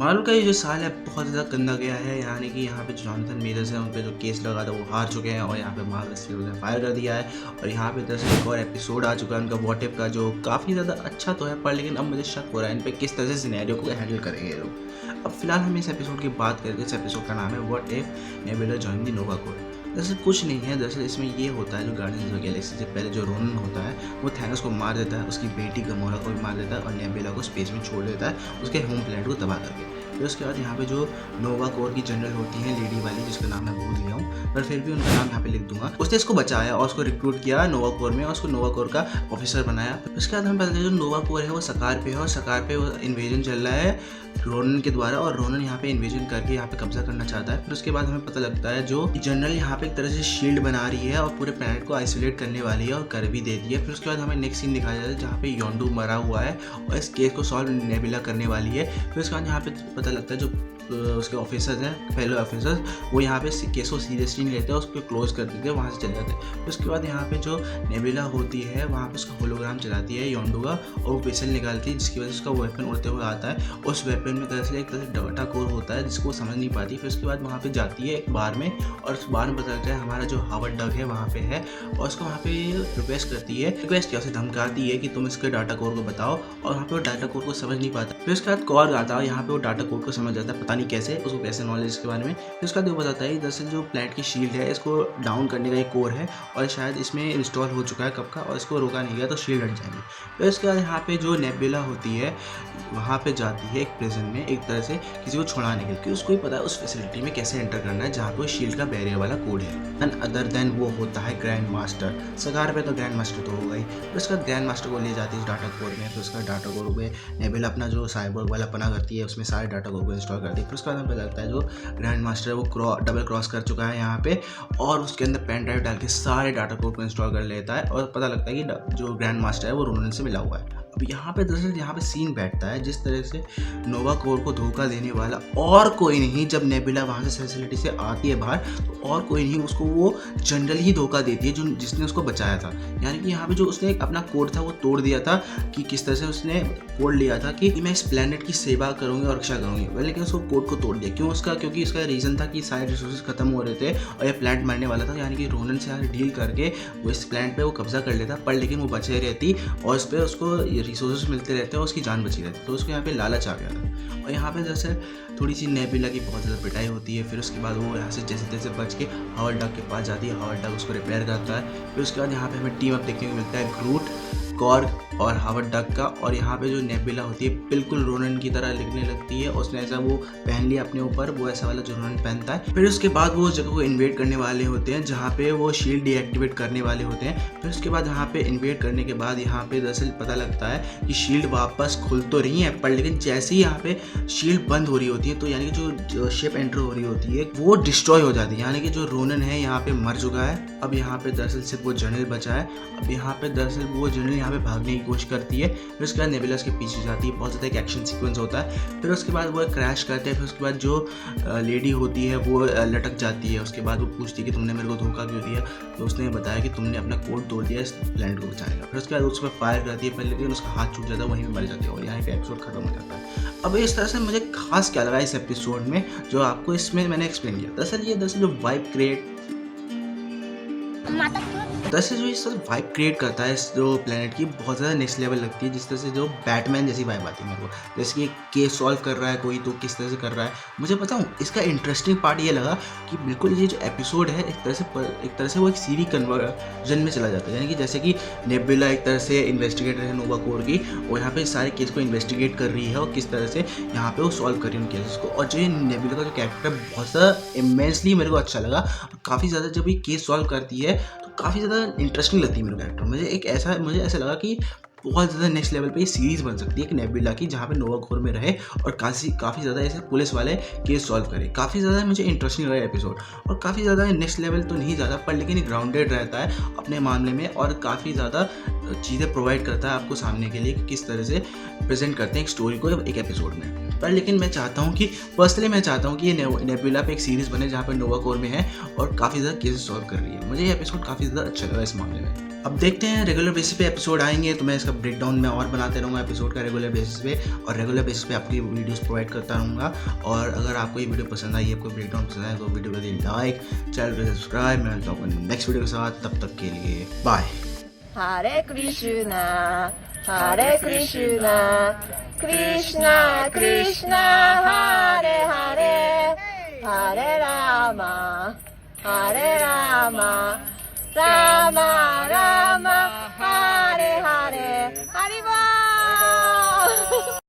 Marvel का ये जो साल है बहुत ज़्यादा गंदा गया है। यानी कि यहाँ पे जो जॉनथन मेजर्स हैं उन पे जो केस लगा था वो हार चुके हैं और यहाँ पे मार्वल स्टूडियोज ने फायर कर दिया है। और यहाँ पे दरअसल एक और एपिसोड आ चुका है उनका व्हाट इफ का, जो काफ़ी ज़्यादा अच्छा तो है पर लेकिन अब मुझे शक हो रहा है इन पे किस तरह से सिनेरियो को हैंडल करेंगे ये लोग। अब फिलहाल हम इस एपिसोड की बात करेंगे। इस एपिसोड का नाम है what if nebula join the Nova core. दरअसल कुछ नहीं है, दरअसल इसमें ये होता है जो गार्डियंस ऑफ द गैलेक्सी से पहले जो रोनन होता है वो थैनोस को मार देता है, उसकी बेटी गमोरा को भी मार देता है और नेबुला को स्पेस में छोड़ देता है उसके होम प्लैनेट को तबाह करके। फिर उसके बाद यहाँ पे जो नोवा कोर की जनरल होती है लेडी वाली, जिसका नाम मैं भूल गया हूँ पर फिर भी उनका नाम यहाँ पे लिख दूंगा, उसने इसको बचाया और उसको रिक्रूट किया नोवा कोर में और उसको नोवा कोर का ऑफिसर बनाया। फिर उसके बाद हमें पता चला जो नोवा कोर है वो सकार पे है और सकार पे इन्वेजन चल रहा है रोनन के द्वारा और रोनन यहाँ पे इन्वेजन करके यहाँ पे कब्जा करना चाहता है। फिर उसके बाद हमें पता लगता है जो जनरल यहाँ पे एक तरह से शील्ड बना रही है और पूरे प्लैनेट को आइसोलेट करने वाली है और कर भी देती है। फिर उसके बाद हमें नेक्स्ट सीन दिखाया जाता है जहाँ पे योंडू मरा हुआ है और इस केस को सॉल्व नेबुला करने वाली है। फिर उसके बाद यहाँ पे पता लगता है जो उसके ऑफिसर्स हैं फेलो ऑफिसर्स वो यहाँ पे केस को सीरियसली नहीं लेते, उसको क्लोज कर देते हैं, वहाँ से चल जाते हैं। फिर उसके बाद यहाँ पे जो नेबुला होती है वहाँ पे उसका होलोग्राम चलाती है योंडू का और वो वेसल निकालती है जिसकी वजह से उसका वेपन उड़ते हुए आता है। उस वेपन में दरअसल एक तरह से डाटा कोर होता है जिसको वो समझ नहीं पाती। फिर उसके बाद वहाँ पे जाती है एक बार में और उस बार में पता लगता है हमारा जो हावर्ड डग है वहाँ पे है और उसको वहाँ पे रिक्वेस्ट करती है, रिक्वेस्ट क्या उसे धमकाती है कि तुम इसके डाटा कोर को बताओ और वहाँ पे वो डाटा कोर को समझ नहीं पाता। फिर उसके बाद कॉर आता है, यहाँ पे वो डाटा कोर को समझ जाता है, पता नहीं कैसे, उसको कैसे नॉलेज के बारे में। फिर उसका वो बताता है दरअसल जो प्लैनेट की शील्ड है इसको डाउन करने का एक कोर है और शायद इसमें इंस्टॉल हो चुका है कब का और इसको रोका नहीं गया तो शील्ड हट जाएंगे। फिर उसके बाद यहाँ पे जो नेबुला होती है वहाँ पे जाती है एक प्रिजन में एक तरह से किसी को छुड़ाने के लिए, क्योंकि उसको ही पता है उस फैसिलिटी में कैसे एंटर करना है जहाँ पे शील्ड का बैरियर वाला कोड है। एंड अदर देन वो होता है ग्रैंड मास्टर। सगार पे तो ग्रैंड मास्टर तो होगा ही। फिर उसका ग्रैंड मास्टर को ले जाती है इस डाटा कोर में। फिर उसका डाटा कोर पे नेबुला अपना जो साइबोर्ग वाला पना करती है उसमें सारे डाटा कोर को इंस्टॉल करती है। फिर उसका पता लगता है जो ग्रैंड मास्टर है वो डबल क्रॉस कर चुका है यहाँ पे और उसके अंदर पेन ड्राइव डाल के सारे डाटा कोर को इंस्टॉल कर लेता है और पता लगता है कि जो ग्रैंड मास्टर है वो रोनन से मिला हुआ है। अब यहाँ पे दरअसल यहाँ पे सीन बैठता है जिस तरह से नोवा कोर को धोखा देने वाला और कोई नहीं, जब नेबुला वहाँ से फैसिलिटी से आती है बाहर तो और कोई नहीं उसको वो जनरल ही धोखा देती है जो जिसने उसको बचाया था। यानी कि यहाँ पे जो उसने अपना कोड था वो तोड़ दिया था कि किस तरह से उसने कोड लिया था कि मैं इस प्लैनेट की सेवा करूँगी और रक्षा करूँगी, लेकिन उसको कोड को तोड़ दिया। क्यों उसका? क्योंकि इसका रीज़न था कि सारे रिसोर्सेज खत्म हो रहे थे और ये प्लैनेट मरने वाला था। यानी कि रोनन से यहाँ डील करके वो इस प्लैनेट पे वो कब्जा कर लेता पर लेकिन वो बचे रहती और इस पर उसको रिसोर्सेज मिलते रहते और उसकी जान बची रहती, तो उसको यहाँ पे लालच आ गया था। और यहाँ पे जैसे थोड़ी सी नेबुला की बहुत ज़्यादा पिटाई होती है। फिर उसके बाद वो यहाँ से जैसे तैसे बच के हावर्ड डग के पास जाती है, हावर्ड डग उसको रिपेयर करता है। फिर उसके बाद यहाँ पे हमें टीम अप देखने को मिलता है ग्रूट, कॉर्ग और हावर्ड डग का। और यहाँ पे जो नेबुला होती है बिल्कुल रोनन की तरह लिखने लगती है, उसने ऐसा वो पहन लिया अपने ऊपर, वो ऐसा वाला जो रोनन पहनता है। फिर उसके बाद वो उस जगह को इन्वेड करने वाले होते हैं जहाँ पे वो शील्ड डीएक्टिवेट करने वाले होते हैं। फिर उसके बाद यहाँ पे इन्वेड करने के बाद यहाँ पे दरअसल पता लगता है कि शील्ड वापस खुल तो रही है पर लेकिन जैसे ही यहाँ पे शील्ड बंद हो रही होती है तो यानी कि जो शिप एंटर हो रही होती है वो डिस्ट्रॉय हो जाती है। यानी कि जो रोनन है यहाँ पे मर चुका है। अब यहाँ पे दरअसल सिर्फ वो जनरल बचा है। अब यहाँ पे दरअसल वो जनरल यहाँ पे भागने की कोशिश करती है। फिर उसके बाद नेबुला के पीछे जाती है, बहुत ज़्यादा एक एक्शन सीक्वेंस होता है। फिर उसके बाद वो क्रैश करते हैं। फिर उसके बाद जो लेडी होती है वो लटक जाती है। उसके बाद वो पूछती है कि तुमने मेरे को धोखा क्यों दिया, तो उसने बताया कि तुमने अपना कोड तोड़ दिया इस प्लैनेट को बचाने का। फिर उसके बाद उस पर फायर करती है पहले, लेकिन उसका हाथ छूट जाता है, वहीं पर मर जाती है और यहाँ पे एपिसोड खत्म हो जाता है। अब इस तरह से मुझे खास क्या लगा इस एपिसोड में जो आपको इसमें मैंने एक्सप्लेन किया। दरअसल जो वाइब क्रिएट दरअसल जो इस वाइब क्रिएट करता है इस जो प्लैनेट की बहुत ज़्यादा नेक्स्ट लेवल लगती है। जिस तरह से जो बैटमैन जैसी वाइब आती है मेरे को, जैसे कि केस सॉल्व कर रहा है कोई तो किस तरह से कर रहा है। मुझे बताऊँ इसका इंटरेस्टिंग पार्ट ये लगा कि बिल्कुल ये जो एपिसोड है एक तरह से वो एक सीरीज कन्वर्जन में चला जाता है। यानी कि जैसे कि नेबुला एक तरह से इन्वेस्टिगेटर है नोवा कोर की और यहाँ पे सारे केस को इन्वेस्टिगेट कर रही है और किस तरह से यहाँ पे वो सॉल्व कर रही है उन केसेस को। और जो ये नेबुला का जो कैरेक्टर बहुत ज़्यादा इमेंसली मेरे को अच्छा लगा, काफ़ी ज़्यादा जब ये केस सॉल्व करती है तो काफ़ी ज़्यादा इंटरेस्टिंग लगती है मेरे कैरेक्टर। मुझे ऐसा लगा कि बहुत ज़्यादा नेक्स्ट लेवल पे ये सीरीज़ बन सकती है कि नेबुला की, जहाँ पे नोवा कोर में रहे और काफ़ी ज़्यादा ऐसे पुलिस वाले केस सॉल्व करे। काफ़ी ज़्यादा मुझे इंटरेस्टिंग लगा एपिसोड और काफ़ी ज़्यादा नेक्स्ट लेवल तो नहीं ज़्यादा पर लेकिन ग्राउंडेड रहता है अपने मामले में और काफ़ी ज़्यादा चीज़ें प्रोवाइड करता है आपको सामने के लिए कि किस तरह से प्रेजेंट करते हैं एक स्टोरी को एक एपिसोड में। पर लेकिन मैं चाहता हूँ कि पर्सनली मैं चाहता हूँ कि ये नेबुला पे एक सीरीज़ बने जहाँ पर नोवा कोर में है और काफ़ी ज़्यादा केसेस सॉल्व कर रही है। मुझे ये एपिसोड काफ़ी ज़्यादा अच्छा लगा इस मामले में। अब देखते हैं रेगुलर बेसिस पे एपिसोड आएंगे तो मैं इसका ब्रेकडाउन में और बनाते रहूँगा एपिसोड का रेगुलर बेसिस पे, और रेगुलर बेसिस पे आपकी वीडियोस प्रोवाइड करता रहूँगा। और अगर आपको ये वीडियो पसंद आई, आपको ब्रेकडाउन पसंद आए तो वीडियो को दिल लाइक, चैनल को सब्सक्राइब। मैं मिलता हूँ नेक्स्ट वीडियो के साथ, तब तक के लिए बाय। हरे कृष्णा कृष्णा कृष्णा हरे हरे, हरे रामा रामा रामा।